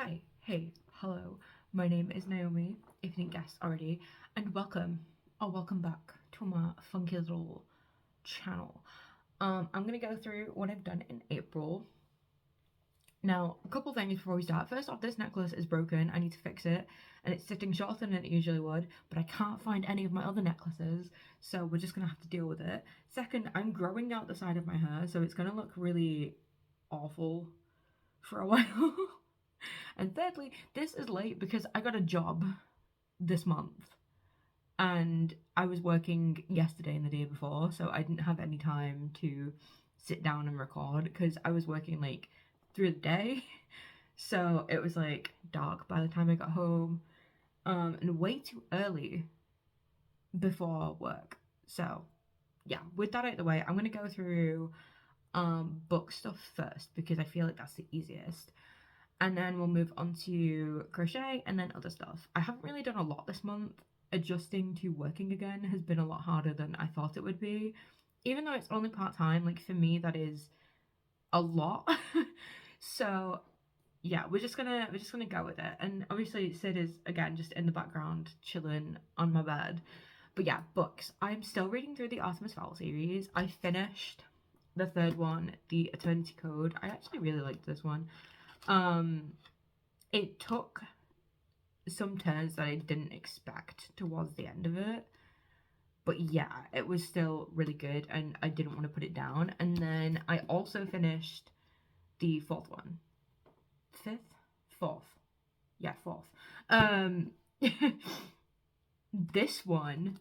Hi, hey, hello. My name is Naomi, if you didn't guess already, and welcome back to my funky little channel. I'm gonna go through what I've done in April. Now, a couple things before we start. First off, this necklace is broken. I need to fix it, and it's sitting shorter than it usually would, but I can't find any of my other necklaces, so we're just gonna have to deal with it. Second, I'm growing out the side of my hair, so it's gonna look really awful for a while. And thirdly, this is late because I got a job this month and I was working yesterday and the day before, so I didn't have any time to sit down and record because I was working like through the day. So it was like dark by the time I got home, and way too early before work. So yeah, with that out of the way, I'm gonna go through book stuff first because I feel like that's the easiest. And then we'll move on to crochet and then other stuff. I haven't really done a lot this month. Adjusting to working again has been a lot harder than I thought it would be. Even though it's only part-time, like for me that is a lot. So yeah, we're just gonna go with it. And obviously Sid is again just in the background chilling on my bed. But yeah, books. I'm still reading through the Artemis Fowl series. I finished the third one, The Eternity Code. I actually really liked this one. It took some turns that I didn't expect towards the end of it. But yeah, it was still really good and I didn't want to put it down. And then I also finished the fourth one. Fifth? Fourth. Yeah, fourth. Um this one,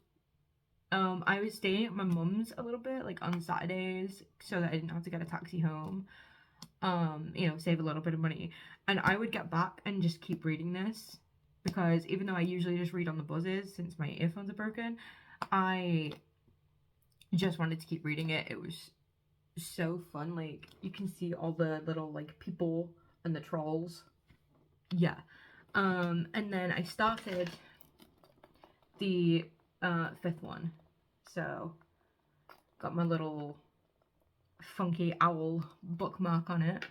I was staying at my mum's a little bit, like on Saturdays, so that I didn't have to get a taxi home. Save a little bit of money. And I would get back and just keep reading this because even though I usually just read on the buzzes since my earphones are broken, I just wanted to keep reading it. It was so fun. Like you can see all the little like people and the trolls. Yeah. And then I started the fifth one. So got my little funky owl bookmark on it.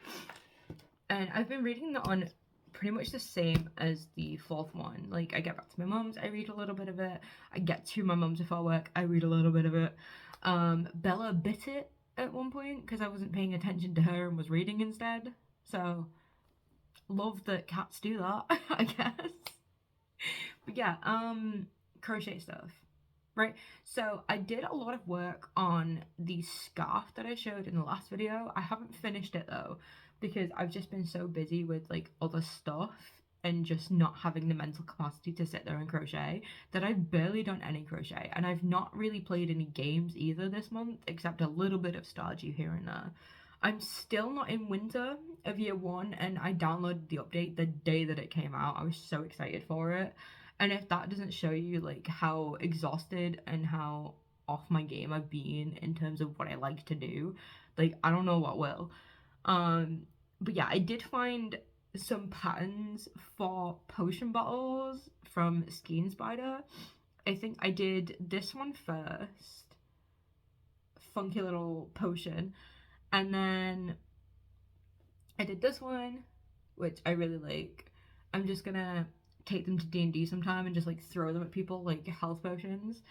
And I've been reading that on pretty much the same as the fourth one. Like I get back to my mum's, I read a little bit of it. I get to my mum's before work, I read a little bit of it. Bella bit it at one point because I wasn't paying attention to her and was reading instead. So love that cats do that, I guess. But yeah, crochet stuff. Right, so I did a lot of work on the scarf that I showed in the last video. I haven't finished it though because I've just been so busy with like other stuff and just not having the mental capacity to sit there and crochet that I've barely done any crochet, and I've not really played any games either this month except a little bit of Stardew here and there. I'm still not in winter of year one and I downloaded the update the day that it came out. I was so excited for it. And if that doesn't show you like how exhausted and how off my game I've been in terms of what I like to do, like I don't know what will. But yeah, I did find some patterns for potion bottles from Skein Spider. I think I did this one first, funky little potion, and then I did this one, which I really like. I'm just gonna take them to D&D sometime and just like throw them at people like health potions.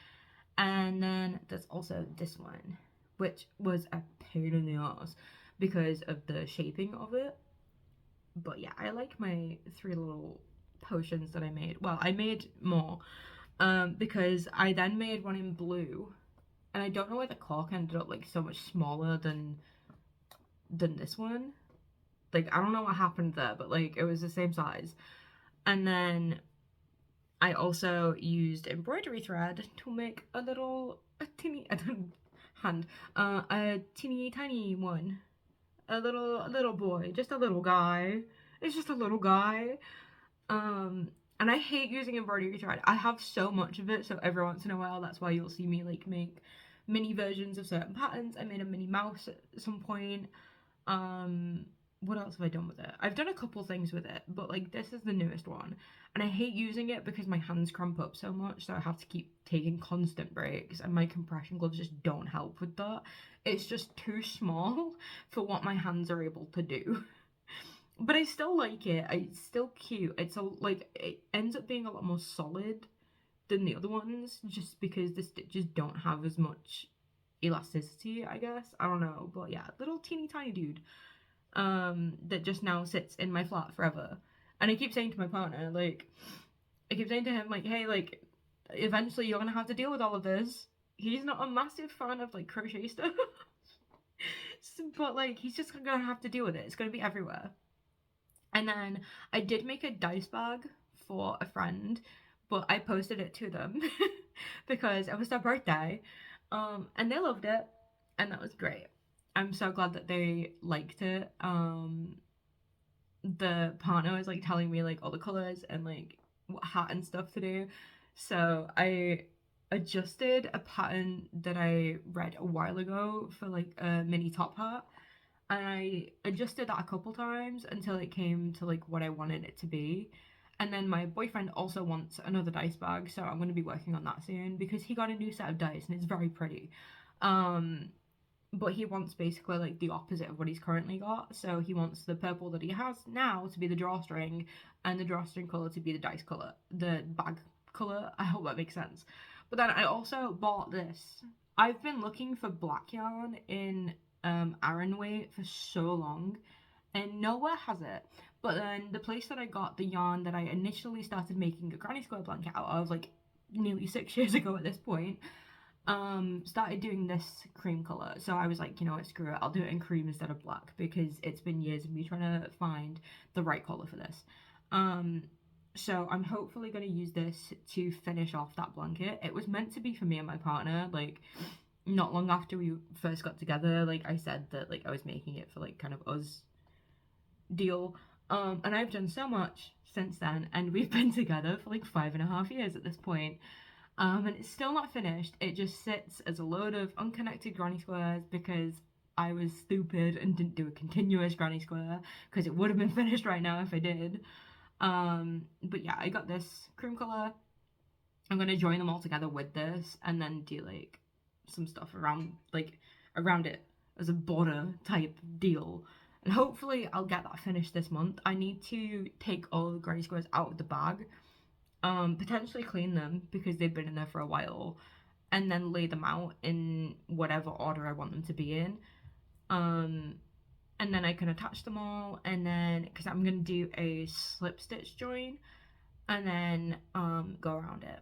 And then there's also this one, which was a pain in the ass because of the shaping of it. But yeah, I like my three little potions that I made. Well, I made more because I then made one in blue, and I don't know why the cork ended up like so much smaller than this one. Like I don't know what happened there, but like it was the same size. And then I also used embroidery thread to make a teeny, a teeny tiny one. A little boy, just a little guy. It's just a little guy. And I hate using embroidery thread. I have so much of it, so every once in a while, that's why you'll see me like make mini versions of certain patterns. I made a mini mouse at some point. What else have I done with it? I've done a couple things with it, but like this is the newest one. And I hate using it because my hands cramp up so much, so I have to keep taking constant breaks, and my compression gloves just don't help with that. It's just too small for what my hands are able to do. but I still like it. It's still cute. It's a like it ends up being a lot more solid than the other ones, just because the stitches don't have as much elasticity, I guess. I don't know, but yeah, little teeny tiny dude that just now sits in my flat forever. And I keep saying to my partner, like, I keep saying to him, like, hey, like, eventually you're gonna have to deal with all of this. He's not a massive fan of like crochet stuff, but like he's just gonna have to deal with it. It's gonna be everywhere. And then I did make a dice bag for a friend, but I posted it to them because it was their birthday, and they loved it, and that was great. I'm so glad that they liked it. The partner was like telling me like all the colors and like what hat and stuff to do. So I adjusted a pattern that I read a while ago for like a mini top hat, and I adjusted that a couple times until it came to like what I wanted it to be. And then my boyfriend also wants another dice bag, so I'm going to be working on that soon because he got a new set of dice and it's very pretty. Um, but he wants basically like the opposite of what he's currently got. So he wants the purple that he has now to be the drawstring, and the drawstring color to be the dice color, the bag color. I hope that makes sense. But then I also bought this. I've been looking for black yarn in Aran weight for so long, and nowhere has it. But then the place that I got the yarn that I initially started making a granny square blanket out of, like nearly 6 years ago at this point, started doing this cream color. So I was like, you know what, screw it, I'll do it in cream instead of black because it's been years of me trying to find the right color for this. So I'm hopefully going to use this to finish off that blanket. It was meant to be for me and my partner, like not long after we first got together. Like I said that like I was making it for like kind of us deal. And I've done so much since then, and we've been together for like 5.5 years at this point. And it's still not finished. It just sits as a load of unconnected granny squares because I was stupid and didn't do a continuous granny square because it would have been finished right now if I did. But yeah, I got this cream color. I'm gonna join them all together with this and then do like some stuff around it as a border type deal. And hopefully I'll get that finished this month. I need to take all the granny squares out of the bag, potentially clean them because they've been in there for a while, and then lay them out in whatever order I want them to be in. And then I can attach them all, and then because I'm gonna do a slip stitch join, and then go around it.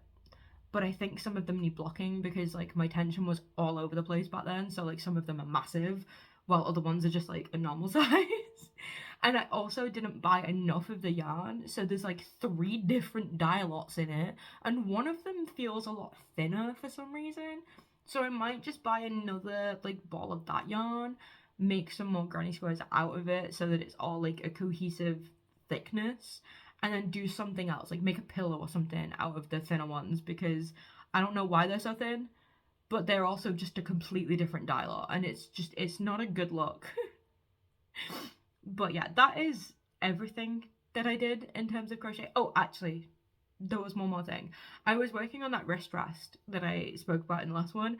But I think some of them need blocking because like my tension was all over the place back then, so like some of them are massive while other ones are just like a normal size. And I also didn't buy enough of the yarn, so there's like 3 different dye lots in it, and one of them feels a lot thinner for some reason. So I might just buy another like ball of that yarn, make some more granny squares out of it so that it's all like a cohesive thickness, and then do something else, like make a pillow or something out of the thinner ones because I don't know why they're so thin, but they're also just a completely different dye lot, and it's not a good look. But yeah, that is everything that I did in terms of crochet. Oh, actually, there was one more thing. I was working on that wrist rest that I spoke about in the last one,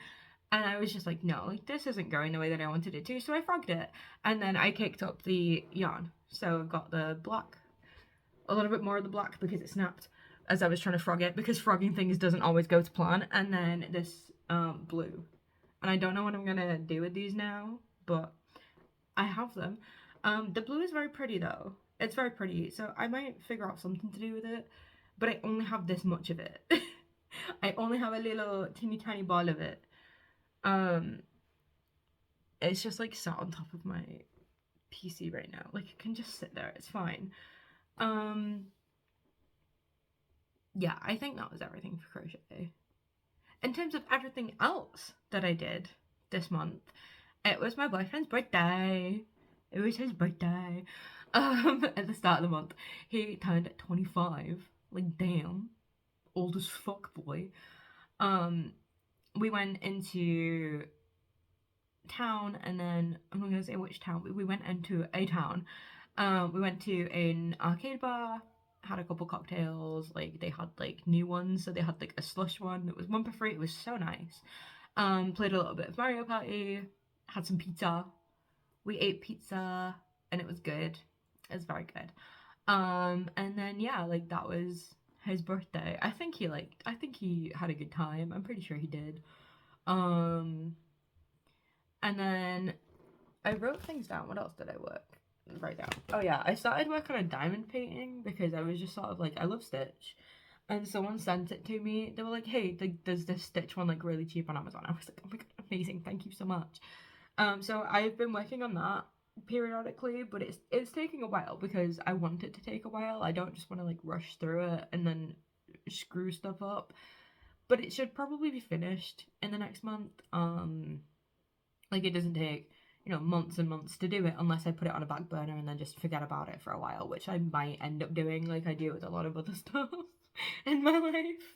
and I was just like, no, like this isn't going the way that I wanted it to, so I frogged it. And then I kicked up the yarn. So I've got the black, a little bit more of the black because it snapped as I was trying to frog it, because frogging things doesn't always go to plan. And then this blue. And I don't know what I'm gonna do with these now, but I have them. The blue is very pretty though. It's very pretty, so I might figure out something to do with it, but I only have this much of it. I only have a little teeny tiny ball of it. It's just like sat on top of my PC right now. Like it can just sit there, it's fine. Yeah, I think that was everything for crochet. In terms of everything else that I did this month, it was my boyfriend's birthday. It was his birthday. At the start of the month. He turned 25. Like, damn. Old as fuck, boy. We went into town, and then, I'm not gonna say which town, but we went into a town. We went to an arcade bar, had a couple cocktails, like, they had, like, new ones, so they had, like, a slush one that was 1 for free, it was so nice. Played a little bit of Mario Party, had some pizza. We ate pizza, and it was good. It's very good. And then yeah, like that was his birthday. I think he had a good time. I'm pretty sure he did. Um, and then I wrote things down. What else did I write down? Oh yeah, I started work on a diamond painting because I was just sort of like, I love Stitch. And someone sent it to me. They were like, hey, there's this Stitch one like really cheap on Amazon. I was like, oh my god, amazing, thank you so much. So I've been working on that periodically, but it's taking a while because I want it to take a while. I don't just want to like rush through it and then screw stuff up. But it should probably be finished in the next month. Like it doesn't take, you know, months and months to do it unless I put it on a back burner and then just forget about it for a while, which I might end up doing like I do with a lot of other stuff in my life.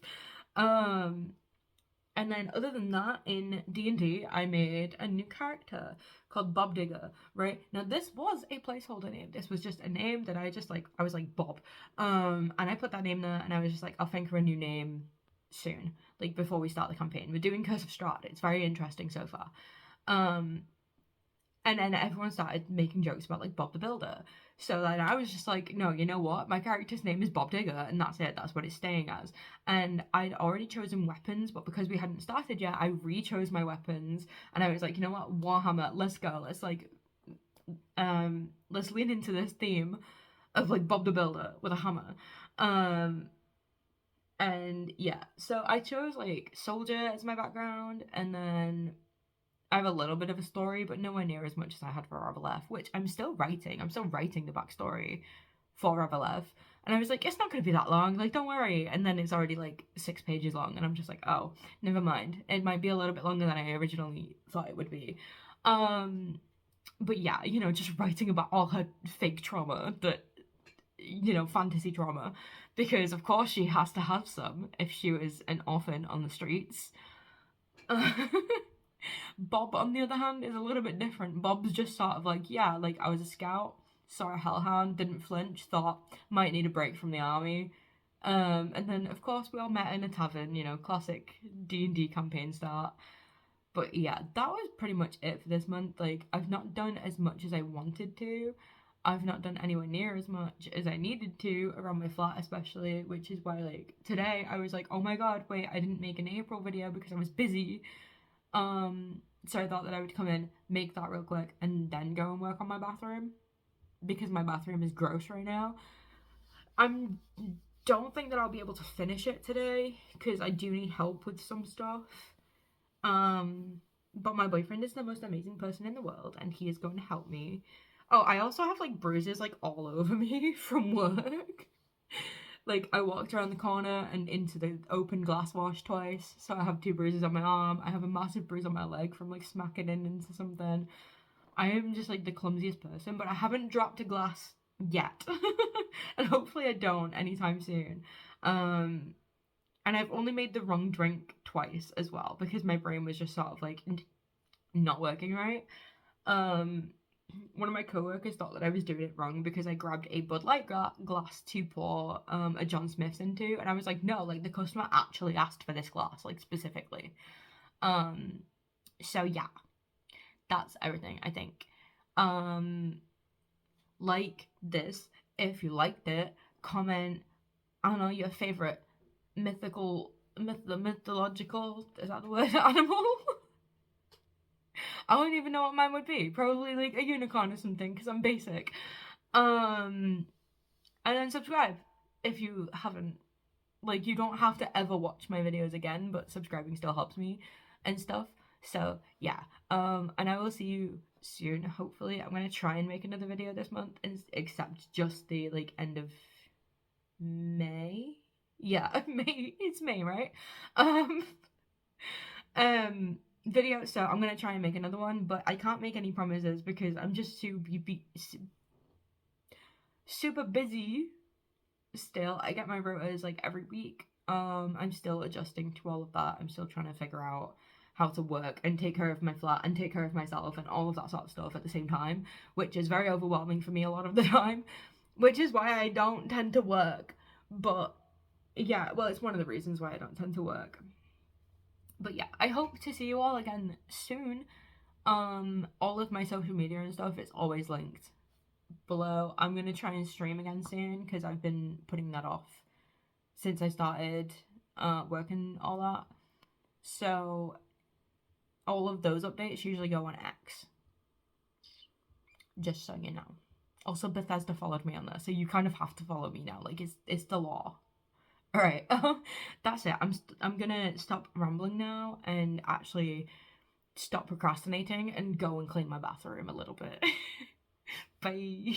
And then other than that, in D&D, I made a new character called Bob Digger, right? Now this was a placeholder name. This was just a name that I just like, I was like, Bob. And I put that name there and I was just like, I'll think of a new name soon, like before we start the campaign. We're doing Curse of Strahd. It's very interesting so far. And then everyone started making jokes about like Bob the Builder. So then I was just like, no, you know what? My character's name is Bob Digger, and that's it. That's what it's staying as. And I'd already chosen weapons, but because we hadn't started yet, I re-chose my weapons. And I was like, you know what? Warhammer, let's go. Let's like, let's lean into this theme of like Bob the Builder with a hammer. And yeah, so I chose like soldier as my background, and then I have a little bit of a story, but nowhere near as much as I had for Ravalev, which I'm still writing. I'm still writing the backstory for Ravalev. And I was like, it's not going to be that long. Like, don't worry. And then it's already like 6 pages long. And I'm just like, oh, never mind. It might be a little bit longer than I originally thought it would be. But yeah, you know, just writing about all her fake trauma that, you know, fantasy trauma. Because, of course, she has to have some if she was an orphan on the streets. Bob, on the other hand, is a little bit different. Bob's just sort of like, yeah, like I was a scout, saw a hellhound, didn't flinch, thought might need a break from the army. And then of course we all met in a tavern, you know, classic D&D campaign start. But yeah, that was pretty much it for this month. Like I've not done as much as I wanted to. I've not done anywhere near as much as I needed to around my flat, especially, which is why like today I was like, oh my god, wait, I didn't make an April video because I was busy. So I thought that I would come in, make that real quick, and then go and work on my bathroom because my bathroom is gross right now. I don't think that I'll be able to finish it today because I do need help with some stuff. But my boyfriend is the most amazing person in the world, and he is going to help me. Oh, I also have like bruises like all over me from work. Like I walked around the corner and into the open glass wash twice, so I have 2 bruises on my arm. I have a massive bruise on my leg from like smacking into something. I am just like the clumsiest person, but I haven't dropped a glass yet. And hopefully I don't anytime soon. And I've only made the wrong drink twice as well because my brain was just sort of like not working right. One of my coworkers thought that I was doing it wrong because I grabbed a Bud Light glass to pour a John Smith's into, and I was like, no, like the customer actually asked for this glass, like specifically. So yeah, that's everything I think. Like this if you liked it. Comment, I don't know, your favorite mythological, is that the word, animal? I don't even know what mine would be. Probably like a unicorn or something because I'm basic. And then subscribe if you haven't. Like, you don't have to ever watch my videos again, but subscribing still helps me and stuff. So yeah. And I will see you soon. Hopefully, I'm gonna try and make another video this month, except just the like end of May. Yeah, May. It's May, right? Video, so I'm gonna try and make another one, but I can't make any promises because I'm just super busy still. I get my rotas like every week. I'm still adjusting to all of that. I'm still trying to figure out how to work and take care of my flat and take care of myself and all of that sort of stuff at the same time, which is very overwhelming for me a lot of the time, which is why I don't tend to work. But yeah, well, it's one of the reasons why I don't tend to work. But yeah, I hope to see you all again soon. All of my social media and stuff is always linked below. I'm gonna try and stream again soon because I've been putting that off since I started working all that. So all of those updates usually go on X, just so you know. Also, Bethesda followed me on there, so you kind of have to follow me now. Like it's the law. All right, that's it. I'm gonna stop rambling now and actually stop procrastinating and go and clean my bathroom a little bit. Bye.